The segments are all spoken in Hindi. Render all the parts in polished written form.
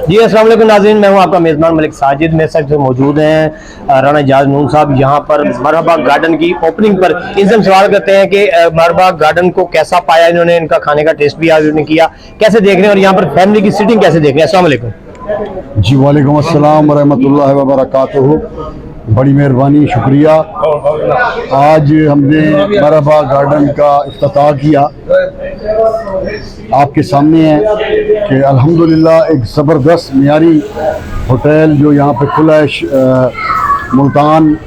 जी अस्सलाम वालेकुम नाज़रीन, मैं हूं आपका मेज़बान मलिक साजिद। मेरे साथ मौजूद हैं राना इजाज़ नून साहब यहाँ पर मरहबा गार्डन की ओपनिंग पर। इनसे हम सवाल करते हैं कि मरहबा गार्डन को कैसा पाया इन्होंने, इनका खाने का टेस्ट भी आज उन्होंने किया, कैसे देख रहे हैं और यहाँ पर फैमिली की सीटिंग कैसे देख रहे हैं। अस्सलाम वालेकुम। जी वालेकुम अस्सलाम वरहमतुल्लाहि वबरकातुहू। बड़ी मेहरबानी, शुक्रिया। आज हमने मरहबा गार्डन का इफ्तिताह किया, आपके सामने है कि अल्हम्दुलिल्लाह एक ज़बरदस्त मियारी होटल जो यहाँ पे खुला है मुल्तान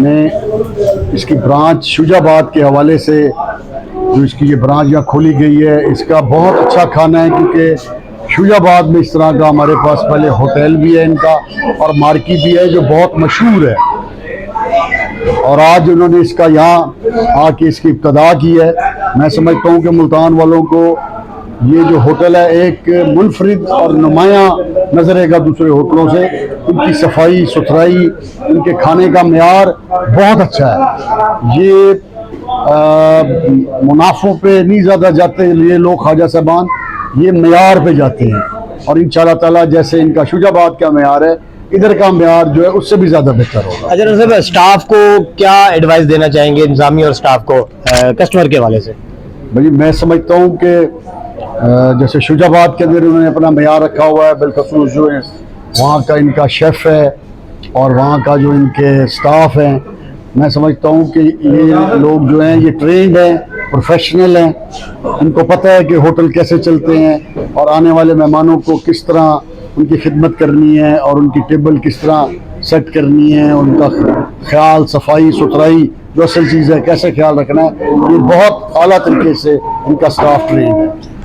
में। इसकी ब्रांच शुजाबाद के हवाले से जो इसकी ये ब्रांच यहाँ खोली गई है, इसका बहुत अच्छा खाना है, क्योंकि शुजाबाद में इस तरह का हमारे पास पहले होटल भी है इनका और मार्केट भी है जो बहुत मशहूर है। और आज उन्होंने इसका यहाँ आके इसकी इब्तिदा की है। मैं समझता हूँ कि मुल्तान वालों को ये जो होटल है एक मुनफरिद और नुमाया नजर आएगा दूसरे होटलों से। उनकी सफाई सुथराई, उनके खाने का मेयार बहुत अच्छा है। ये मुनाफों पे नहीं ज़्यादा जाते ये लोग, ख्वाजा साहबान ये मेयार पे जाते हैं। और इंशाअल्लाह ताला जैसे इनका शुजाबाद का मेयार है, इधर का मेयार जो है उससे भी ज़्यादा बेहतर होगा। अच्छा साहब, स्टाफ को क्या एडवाइस देना चाहेंगे, इंतजामी और स्टाफ को कस्टमर के हवाले से? भाई मैं समझता हूँ कि जैसे शुजाबाद के अंदर उन्होंने अपना मेयार रखा हुआ है, बिलखसूस जो है वहाँ का इनका शेफ़ है और वहाँ का जो इनके स्टाफ हैं, मैं समझता हूँ कि ये लोग जो हैं ये ट्रेंड हैं, प्रोफेशनल हैं। इनको पता है कि होटल कैसे चलते हैं और आने वाले मेहमानों को किस तरह उनकी खिदमत करनी है और उनकी टेबल किस तरह सेट करनी है, उनका ख्याल, सफाई सुथराई जो असल चीज़ है कैसे ख्याल रखना है, ये बहुत आला तरीके से इनका स्टाफ ट्रेंड है।